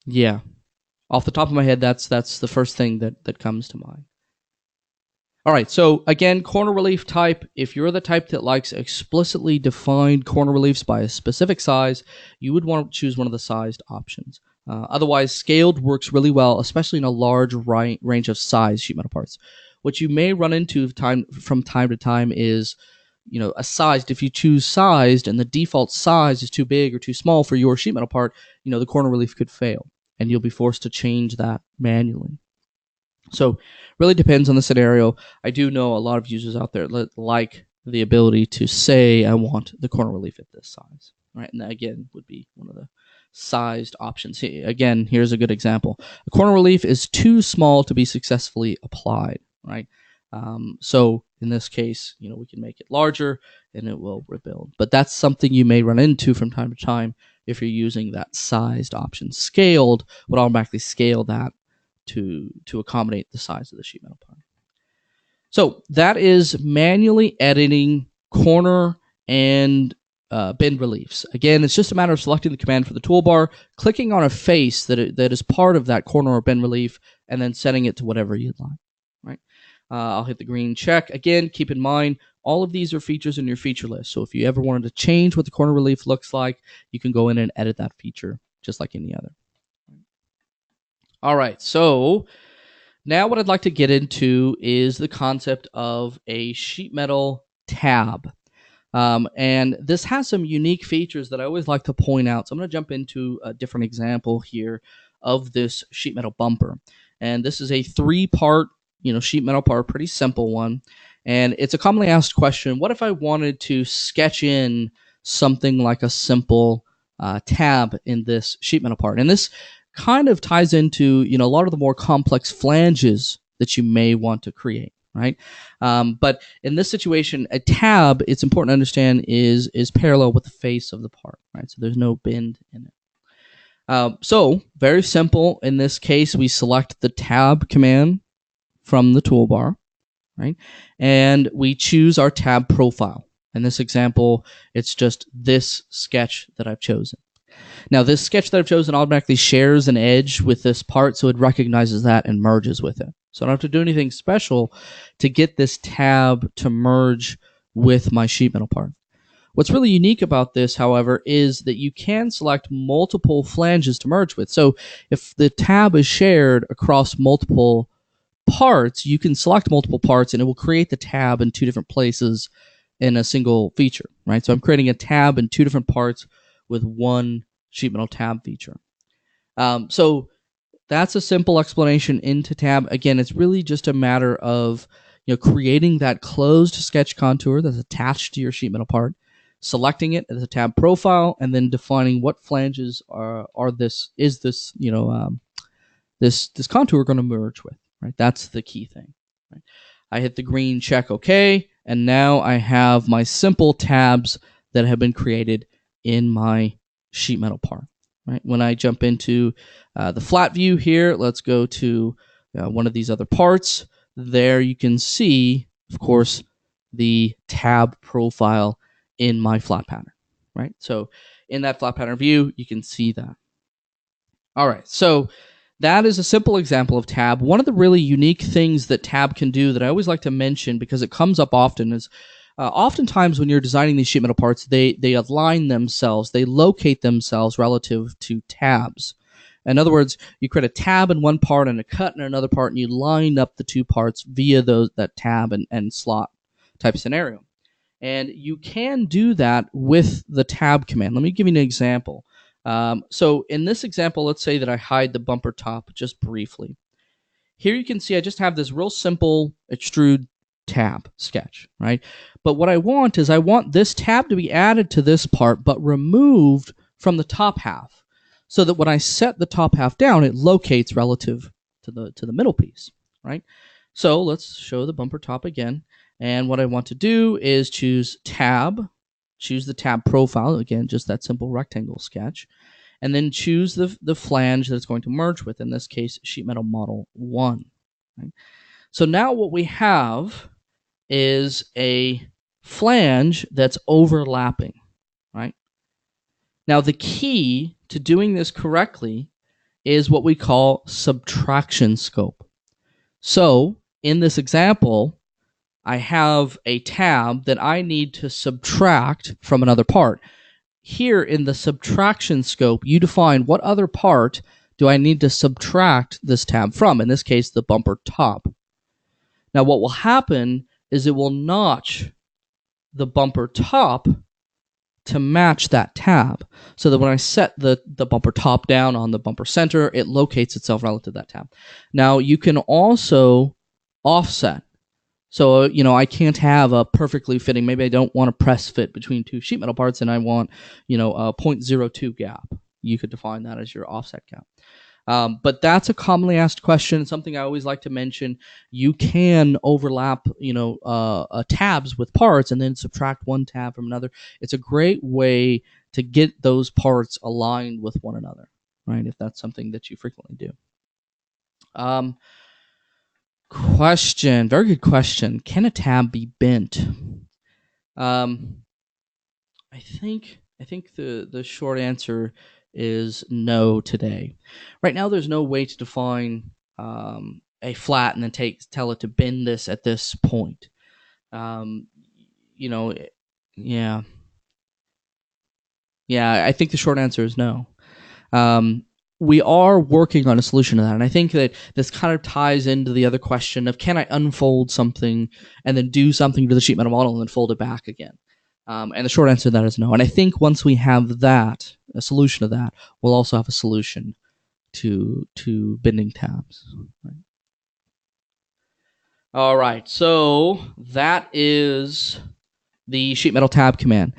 Yeah, off the top of my head, that's the first thing that comes to mind. All right, so again, corner relief type, if you're the type that likes explicitly defined corner reliefs by a specific size, you would want to choose one of the sized options. Otherwise, scaled works really well, especially in a large range of size sheet metal parts. What you may run into from time to time is, a sized, if you choose sized and the default size is too big or too small for your sheet metal part, the corner relief could fail, and you'll be forced to change that manually. So really depends on the scenario. I do know a lot of users out there that like the ability to say, I want the corner relief at this size, right? And that, again, would be one of the sized options. Again, here's a good example. A corner relief is too small to be successfully applied, right? So in this case, we can make it larger and it will rebuild. But that's something you may run into from time to time if you're using that sized option. Scaled would automatically scale that to accommodate the size of the sheet metal part. So that is manually editing corner and bend reliefs. Again, it's just a matter of selecting the command for the toolbar, clicking on a face that is part of that corner or bend relief, and then setting it to whatever you'd like. Right? I'll hit the green check. Again, keep in mind, all of these are features in your feature list. So if you ever wanted to change what the corner relief looks like, you can go in and edit that feature just like any other. All right, so now what I'd like to get into is the concept of a sheet metal tab. And this has some unique features that I always like to point out. So I'm going to jump into a different example here of this sheet metal bumper. And this is a 3-part, sheet metal part, pretty simple one. And it's a commonly asked question: what if I wanted to sketch in something like a simple tab in this sheet metal part? And this kind of ties into a lot of the more complex flanges that you may want to create, right? But in this situation, a tab, it's important to understand, is parallel with the face of the part, right? So there's no bend in it. So very simple. In this case, we select the tab command from the toolbar, right? And we choose our tab profile. In this example, it's just this sketch that I've chosen. Now, this sketch that I've chosen automatically shares an edge with this part, so it recognizes that and merges with it. So I don't have to do anything special to get this tab to merge with my sheet metal part. What's really unique about this, however, is that you can select multiple flanges to merge with. So if the tab is shared across multiple parts, you can select multiple parts and it will create the tab in 2 different places in a single feature, right? So I'm creating a tab in 2 different parts with one sheet metal tab feature. So that's a simple explanation into tab. Again, it's really just a matter of creating that closed sketch contour that's attached to your sheet metal part, selecting it as a tab profile, and then defining what flanges this contour going to merge with. Right, that's the key thing. Right? I hit the green check OK, and now I have my simple tabs that have been created in my sheet metal part. Right? When I jump into the flat view here, let's go to one of these other parts. There you can see, of course, the tab profile in my flat pattern. Right? So in that flat pattern view, you can see that. All right, so that is a simple example of tab. One of the really unique things that tab can do that I always like to mention, because it comes up often, is oftentimes when you're designing these sheet metal parts, they align themselves, they locate themselves relative to tabs. In other words, you create a tab in one part and a cut in another part, and you line up the 2 parts via that tab and slot type scenario. And you can do that with the tab command. Let me give you an example. So in this example, let's say that I hide the bumper top just briefly. Here you can see I just have this real simple extrude tab sketch, right? But what I want is this tab to be added to this part, but removed from the top half, so that when I set the top half down, it locates relative to the middle piece, right? So let's show the bumper top again. And what I want to do is choose tab, choose the tab profile, again, just that simple rectangle sketch, and then choose the flange that it's going to merge with, in this case, sheet metal model 1. Right? So now what we have is a flange that's overlapping, right? Now the key to doing this correctly is what we call subtraction scope. So in this example, I have a tab that I need to subtract from another part. Here in the subtraction scope, you define what other part do I need to subtract this tab from, in this case, the bumper top. Now what will happen is it will notch the bumper top to match that tab, so that when I set the bumper top down on the bumper center, it locates itself relative to that tab. Now you can also offset. So, I can't have a perfectly fitting, maybe I don't want to press fit between 2 sheet metal parts and I want, a 0.02 gap. You could define that as your offset gap. But that's a commonly asked question, something I always like to mention. You can overlap, tabs with parts and then subtract one tab from another. It's a great way to get those parts aligned with one another, right? If that's something that you frequently do. Question, very good question. Can a tab be bent? Um, I think the short answer is no today. Right now, there's no way to define a flat and then tell it to bend this at this point. Um, you know, yeah, yeah. I think the short answer is no. Um, we are working on a solution to that, and I think that this kind of ties into the other question of can I unfold something and then do something to the sheet metal model and then fold it back again? And the short answer to that is no. And I think once we have that, a solution to that, we'll also have a solution to bending tabs. Right? All right, so that is the sheet metal tab command.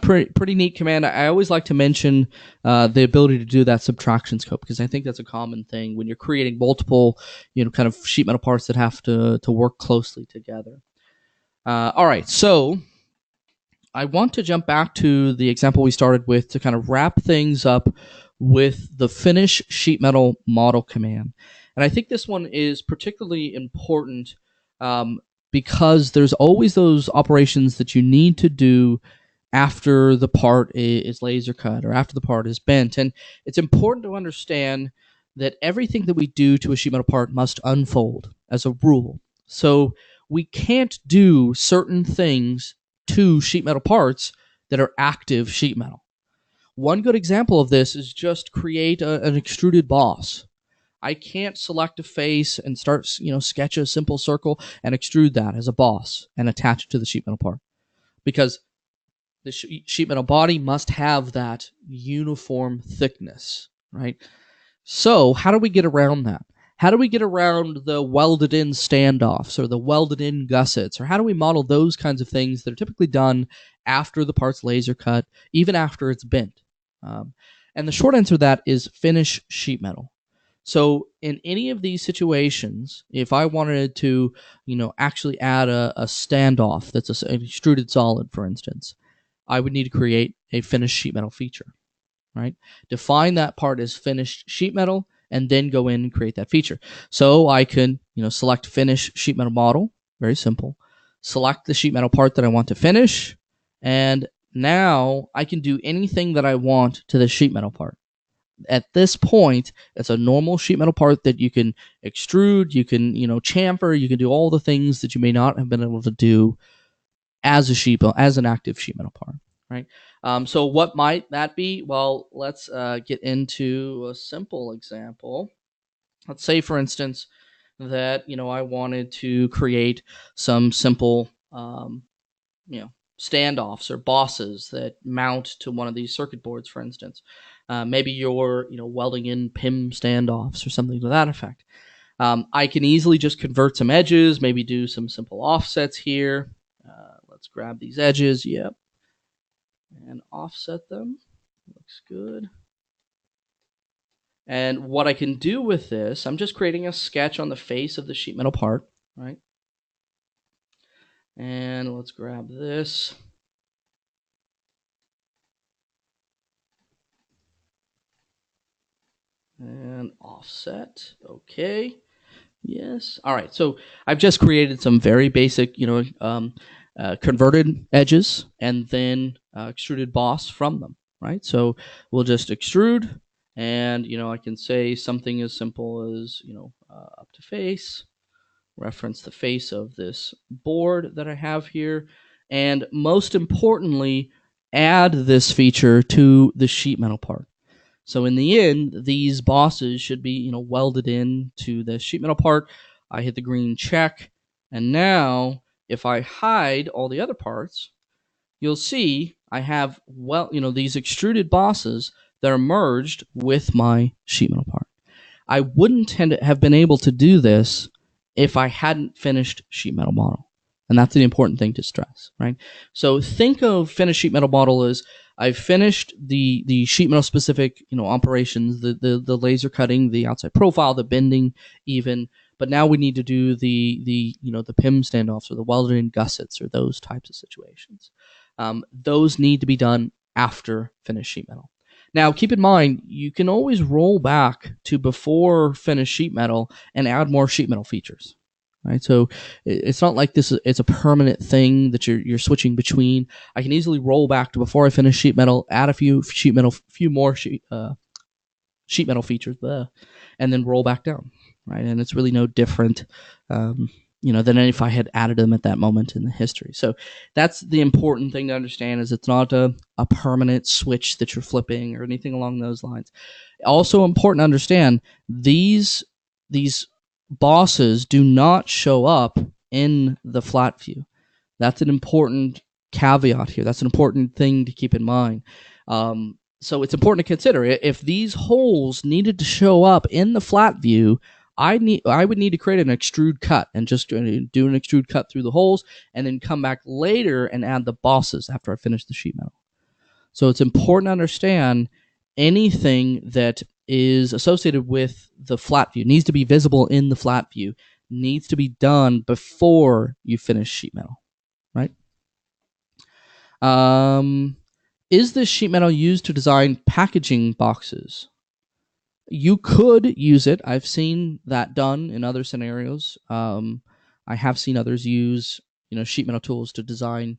Pretty neat command. I always like to mention the ability to do that subtraction scope because I think that's a common thing when you're creating multiple, kind of sheet metal parts that have to work closely together. All right, so I want to jump back to the example we started with to kind of wrap things up with the finish sheet metal model command. And I think this one is particularly important because there's always those operations that you need to do after the part is laser cut or after the part is bent. And it's important to understand that everything that we do to a sheet metal part must unfold as a rule. So we can't do certain things to sheet metal parts that are active sheet metal. One good example of this is just create an extruded boss. I can't select a face and start, sketch a simple circle and extrude that as a boss and attach it to the sheet metal part because the sheet metal body must have that uniform thickness, right? So how do we get around that? How do we get around the welded in standoffs or the welded in gussets? Or how do we model those kinds of things that are typically done after the part's laser cut, even after it's bent? And the short answer to that is finish sheet metal. So in any of these situations, if I wanted to, actually add a standoff that's an extruded solid, for instance, I would need to create a finished sheet metal feature, right? Define that part as finished sheet metal and then go in and create that feature. So I can, select finish sheet metal model, very simple. Select the sheet metal part that I want to finish, and now I can do anything that I want to the sheet metal part. At this point, it's a normal sheet metal part that you can extrude, you can, chamfer, you can do all the things that you may not have been able to do as an active sheet metal part, right? So what might that be? Well, let's get into a simple example. Let's say, for instance, that I wanted to create some simple, standoffs or bosses that mount to one of these circuit boards, for instance. Maybe you're welding in PIM standoffs or something to that effect. I can easily just convert some edges, maybe do some simple offsets here. Let's grab these edges, yep, and offset them. Looks good. And what I can do with this, I'm just creating a sketch on the face of the sheet metal part, right? And let's grab this. And offset, okay. Yes. All right. So I've just created some very basic, converted edges and then extruded boss from them, right? So we'll just extrude, and I can say something as simple as up to face, reference the face of this board that I have here, and most importantly, add this feature to the sheet metal part. So in the end, these bosses should be, welded in to the sheet metal part. I hit the green check, and now if I hide all the other parts, you'll see I have these extruded bosses that are merged with my sheet metal part. I wouldn't have been able to do this if I hadn't finished sheet metal model. And that's the important thing to stress, right? So think of finished sheet metal model as I've finished the sheet metal specific, operations, the laser cutting, the outside profile, the bending even, but now we need to do the PIM standoffs or the welded in gussets or those types of situations. Those need to be done after finished sheet metal. Now, keep in mind, you can always roll back to before finished sheet metal and add more sheet metal features. right? So it's not like it's a permanent thing that you're switching between. I can easily roll back to before I finish sheet metal, add a few more sheet metal features, and then roll back down, right? And it's really no different, than if I had added them at that moment in the history. So that's the important thing to understand, is it's not a permanent switch that you're flipping or anything along those lines. Also important to understand, these bosses do not show up in the flat view. That's an important caveat here. That's an important thing to keep in mind. So it's important to consider, if these holes needed to show up in the flat view, I would need to create an extrude cut and just do an extrude cut through the holes, and then come back later and add the bosses after I finish the sheet metal. So it's important to understand, anything that is associated with the flat view needs to be visible in the flat view, needs to be done before you finish sheet metal, right? Is this sheet metal used to design packaging boxes? You could use it. I've seen that done in other scenarios. I have seen others use sheet metal tools to design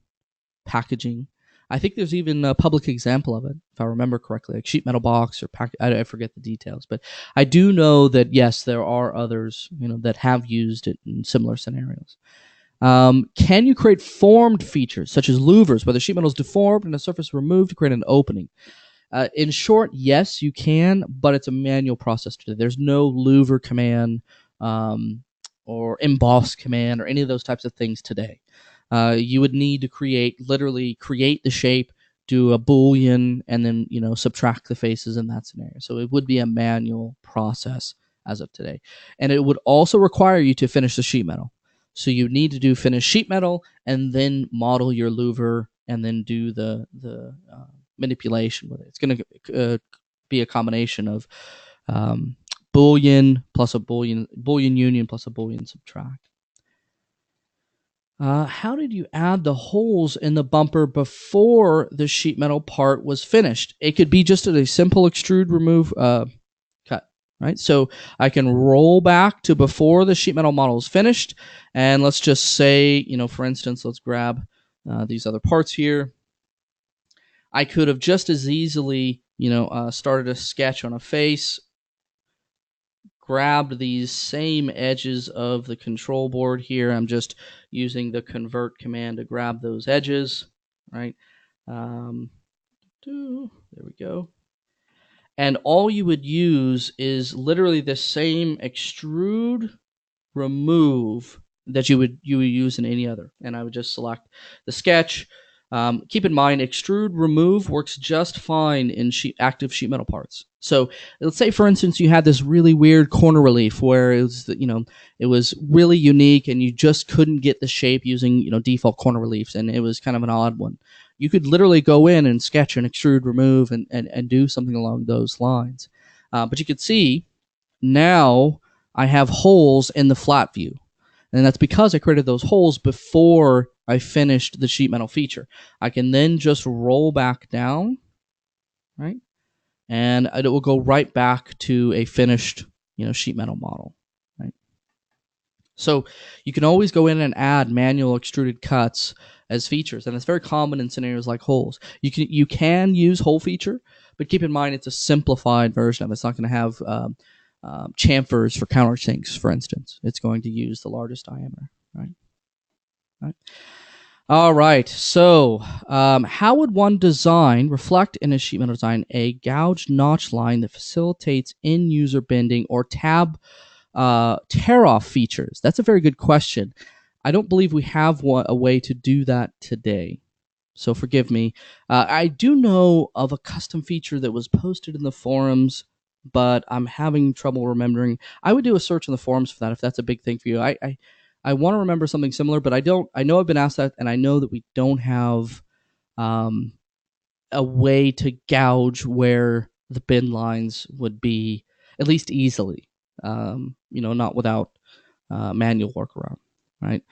packaging. I think there's even a public example of it, if I remember correctly, like sheet metal box or I forget the details, but I do know that yes, there are others that have used it in similar scenarios. Can you create formed features such as louvers, where the sheet metal is deformed and a surface removed to create an opening? In short, yes, you can, but it's a manual process today. There's no louver command or emboss command or any of those types of things today. You would need to literally create the shape, do a boolean, and then subtract the faces in that scenario. So it would be a manual process as of today, and it would also require you to finish the sheet metal. So you need to finish sheet metal and then model your louver and then do the manipulation with it. It's going to be a combination of boolean plus a boolean union plus a boolean subtract. How did you add the holes in the bumper before the sheet metal part was finished? It could be just a simple extrude remove cut, right? So I can roll back to before the sheet metal model is finished, and let's just say, for instance, let's grab these other parts here. I could have just as easily, started a sketch on a face, grabbed these same edges of the control board here. I'm just using the convert command to grab those edges, right? There we go. And all you would use is literally the same extrude remove that you would use in any other. And I would just select the sketch. Keep in mind, extrude remove works just fine in active sheet metal parts. So let's say, for instance, you had this really weird corner relief where it was, it was really unique, and you just couldn't get the shape using default corner reliefs, and it was kind of an odd one. You could literally go in and sketch an extrude remove and do something along those lines. But you could see now I have holes in the flat view. And that's because I created those holes before I finished the sheet metal feature. I can then just roll back down, right? And it will go right back to a finished, sheet metal model, right? So you can always go in and add manual extruded cuts as features, and it's very common in scenarios like holes. You can use hole feature, but keep in mind it's a simplified version of it. It's not going to have chamfers for countersinks, for instance. It's going to use the largest diameter, right? All right. So how would one reflect in a sheet metal design a gouged notch line that facilitates in-user bending or tab tear-off features? That's a very good question. I don't believe we have a way to do that today, so forgive me. I do know of a custom feature that was posted in the forums, but I'm having trouble remembering. I would do a search in the forums for that if that's a big thing for you. I want to remember something similar, but I don't. I know I've been asked that, and I know that we don't have a way to gouge where the bend lines would be, at least easily. Not without manual workaround. Right.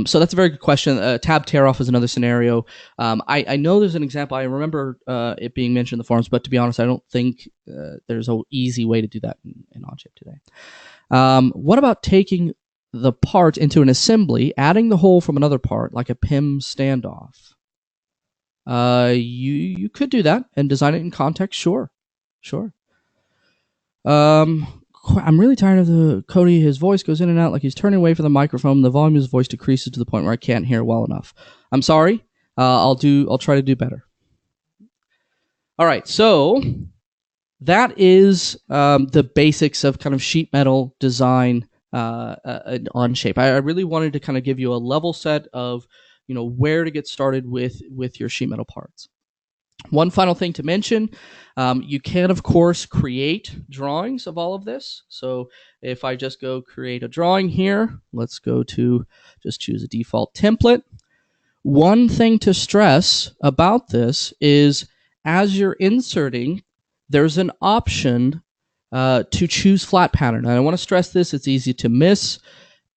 So that's a very good question. Tab tear off is another scenario. I know there's an example. I remember it being mentioned in the forums, but to be honest, I don't think there's an easy way to do that in Onshape today. What about taking the part into an assembly, adding the hole from another part, like a PIM standoff. You could do that and design it in context. Sure. I'm really tired of the Cody. His voice goes in and out like he's turning away from the microphone. The volume of his voice decreases to the point where I can't hear well enough. I'm sorry. I'll try to do better. All right, so that is the basics of kind of sheet metal design on Onshape. I really wanted to kind of give you a level set of where to get started with your sheet metal parts. One final thing to mention, you can, of course, create drawings of all of this. So if I just go create a drawing here, let's go to just choose a default template. One thing to stress about this is as you're inserting, there's an option to choose flat pattern. And I want to stress this, it's easy to miss.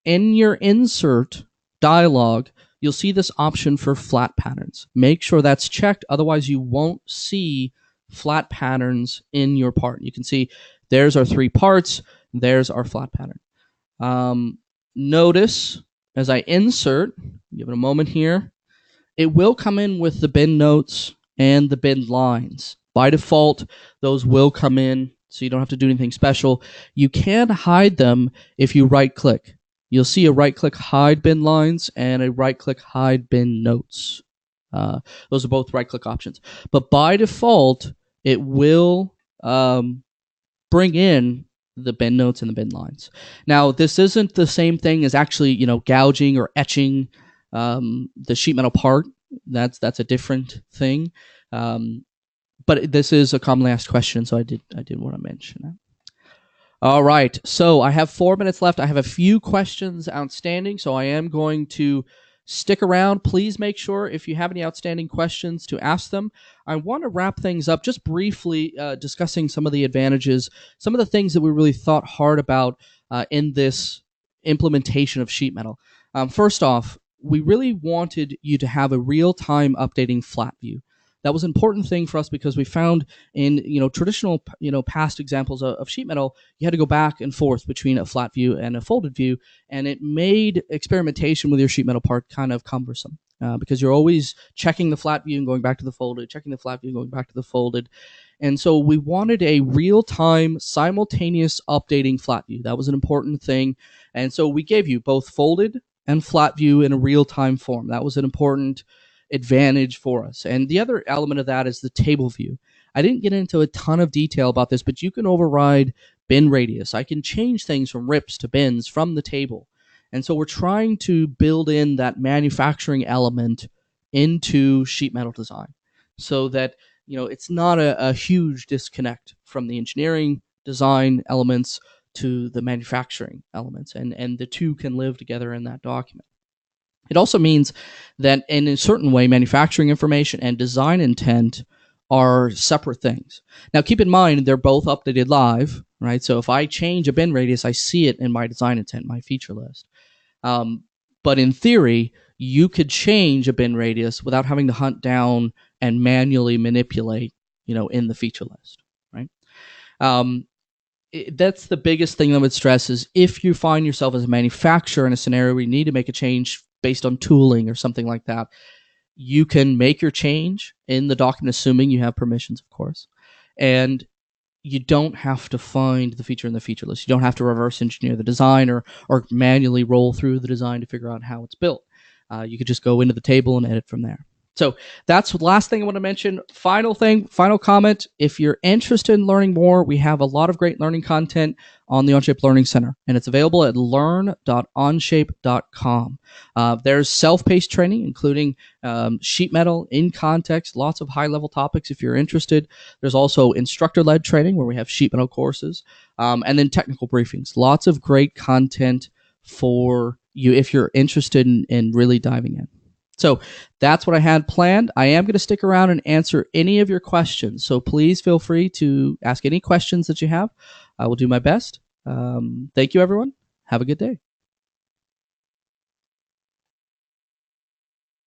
In your insert dialog, you'll see this option for flat patterns. Make sure that's checked, otherwise you won't see flat patterns in your part. You can see there's our 3 parts, there's our flat pattern. Notice as I insert, give it a moment here, it will come in with the bin notes and the bin lines. By default, those will come in, so you don't have to do anything special. You can hide them if you right-click. You'll see a right-click hide bin lines and a right-click hide bin notes. Those are both right-click options. But by default, it will bring in the bin notes and the bin lines. Now, this isn't the same thing as actually, gouging or etching the sheet metal part. That's a different thing. But this is a commonly asked question, so I did want to mention that. All right, so I have 4 minutes left. I have a few questions outstanding, so I am going to stick around. Please make sure if you have any outstanding questions to ask them. I want to wrap things up just briefly discussing some of the advantages, some of the things that we really thought hard about in this implementation of sheet metal. First off, we really wanted you to have a real-time updating flat view. That was an important thing for us because we found in traditional past examples of sheet metal, you had to go back and forth between a flat view and a folded view, and it made experimentation with your sheet metal part kind of cumbersome because you're always checking the flat view and going back to the folded, checking the flat view and going back to the folded. And so we wanted a real-time, simultaneous updating flat view. That was an important thing. And so we gave you both folded and flat view in a real-time form. That was an important advantage for us. And the other element of that is the table view. I didn't get into a ton of detail about this, but you can override bin radius. I can change things from rips to bins from the table. And so we're trying to build in that manufacturing element into sheet metal design so that it's not a huge disconnect from the engineering design elements to the manufacturing elements, and the two can live together in that document. It also means that in a certain way, manufacturing information and design intent are separate things. Now, keep in mind, they're both updated live, right? So if I change a bin radius, I see it in my design intent, my feature list. But in theory, you could change a bin radius without having to hunt down and manually manipulate, in the feature list, right? That's the biggest thing I would stress is if you find yourself as a manufacturer in a scenario where you need to make a change based on tooling or something like that, you can make your change in the document, assuming you have permissions, of course. And you don't have to find the feature in the feature list. You don't have to reverse engineer the design or manually roll through the design to figure out how it's built. You could just go into the table and edit from there. So that's the last thing I want to mention. Final comment. If you're interested in learning more, we have a lot of great learning content on the Onshape Learning Center, and it's available at learn.onshape.com. There's self-paced training, including sheet metal, in context, lots of high-level topics if you're interested. There's also instructor-led training where we have sheet metal courses, and then technical briefings. Lots of great content for you if you're interested in really diving in. So that's what I had planned. I am going to stick around and answer any of your questions. So please feel free to ask any questions that you have. I will do my best. Thank you, everyone. Have a good day.